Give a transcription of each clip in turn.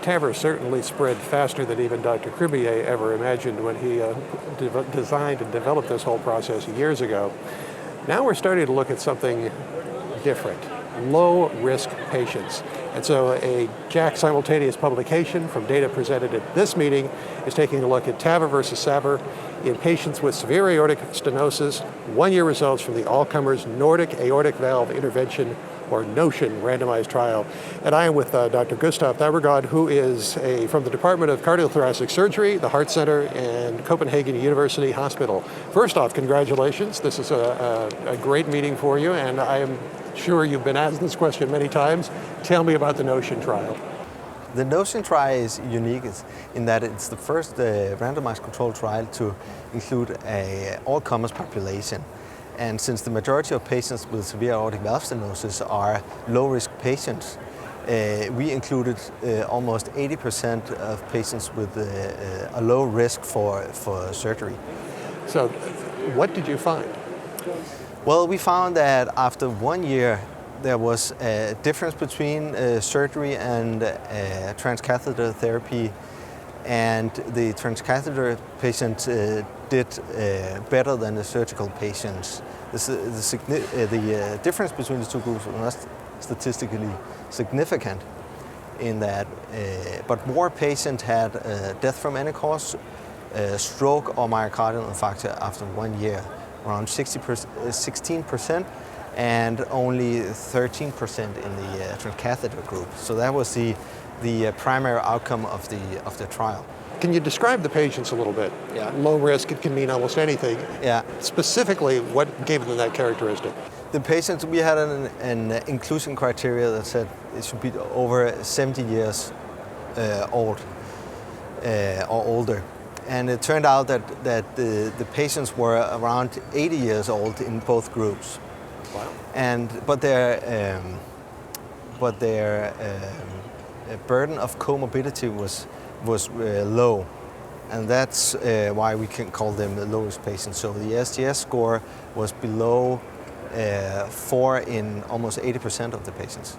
TAVR certainly spread faster than even Dr. Cribier ever imagined when he designed and developed this whole process years ago. Now we're starting to look at something different, low-risk patients. And so a JACC simultaneous publication from data presented at this meeting is taking a look at TAVR versus SAVR in patients with severe aortic stenosis, one-year results from the all-comers Nordic aortic valve intervention or NOTION randomized trial. And I am with Dr. Gustav Thyregod, who is from the Department of Cardiothoracic Surgery, the Heart Center, and Copenhagen University Hospital. First off, congratulations. This is a great meeting for you, and I am sure you've been asked this question many times. Tell me about the NOTION trial. The NOTION trial is unique in that it's the first randomized controlled trial to include an all-comers population. And since the majority of patients with severe aortic valve stenosis are low-risk patients, we included almost 80% of patients with a low risk for surgery. So what did you find? Well, we found that after 1 year, there was a difference between surgery and transcatheter therapy, and the transcatheter patients did better than the surgical patients. The difference between the two groups was not statistically significant in that, but more patients had death from any cause, stroke or myocardial infarction after 1 year, around 16%, and only 13% in the transcatheter group. So that was the primary outcome of the trial. Can you describe the patients a little bit? Yeah. Low risk, it can mean almost anything. Yeah. Specifically, what gave them that characteristic? The patients, we had an inclusion criteria that said it should be over 70 years old or older. And it turned out that the patients were around 80 years old in both groups. Wow. But their burden of comorbidity was low, and that's why we can call them the low-risk patients. So the STS score was below 4 in almost 80% of the patients.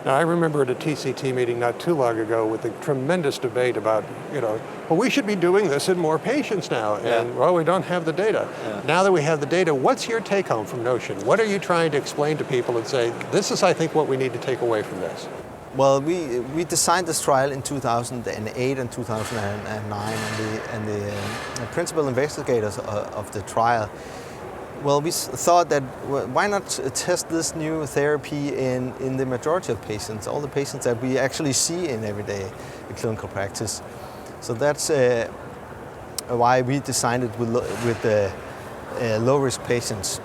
Now, I remember at a TCT meeting not too long ago with a tremendous debate about, well, we should be doing this in more patients now, and well, we don't have the data. Yeah. Now that we have the data, what's your take home from NOTION? What are you trying to explain to people and say, this is, I think, what we need to take away from this? Well, we designed this trial in 2008 and 2009, and the principal investigators of the trial, well, we thought that why not test this new therapy in the majority of patients, all the patients that we actually see in everyday clinical practice. So that's why we designed it with the low-risk patients.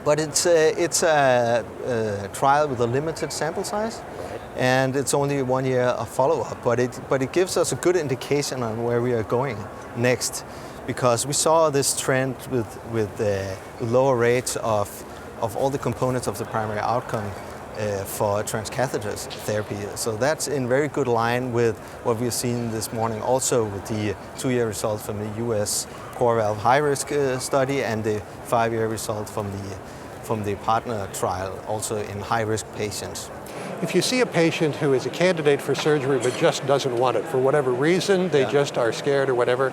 But it's a trial with a limited sample size, and it's only 1 year of follow-up. But it gives us a good indication on where we are going next, because we saw this trend with lower rates of all the components of the primary outcome for transcatheter therapy. So that's in very good line with what we've seen this morning, also with the 2-year results from the US core valve high-risk study and the 5-year result from the partner trial, also in high-risk patients. If you see a patient who is a candidate for surgery but just doesn't want it for whatever reason, they just are scared or whatever,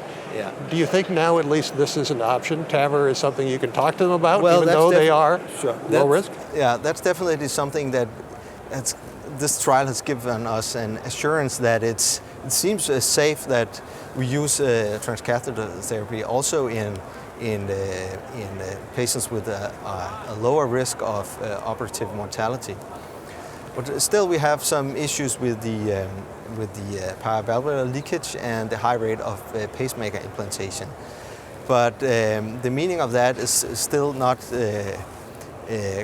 do you think now at least this is an option? TAVR is something you can talk to them about, even though they are low risk? Yeah, that's definitely something that this trial has given us an assurance that it seems safe that we use transcatheter therapy also in patients with a lower risk of operative mortality. But still, we have some issues with the paravalvular leakage and the high rate of pacemaker implantation. But the meaning of that is still not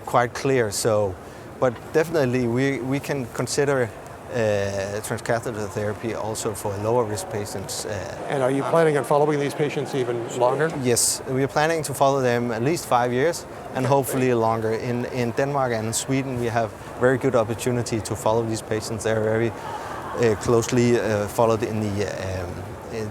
quite clear. So, but definitely we can consider transcatheter therapy also for lower risk patients. And are you planning on following these patients even longer? Yes, we are planning to follow them at least 5 years and hopefully longer. In Denmark and in Sweden, we have very good opportunity to follow these patients. They're very closely followed in the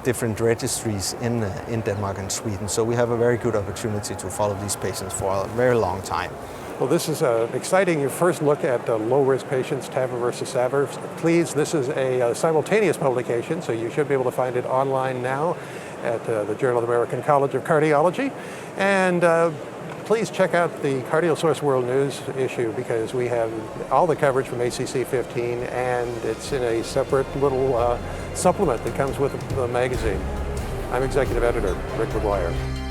different registries in Denmark and Sweden. So we have a very good opportunity to follow these patients for a very long time. Well, this is an exciting first look at low-risk patients, TAVR versus SAVR. Please, this is a simultaneous publication, so you should be able to find it online now at the Journal of the American College of Cardiology. And please check out the Cardiol Source World News issue, because we have all the coverage from ACC 15, and it's in a separate little supplement that comes with the magazine. I'm Executive Editor Rick McGuire.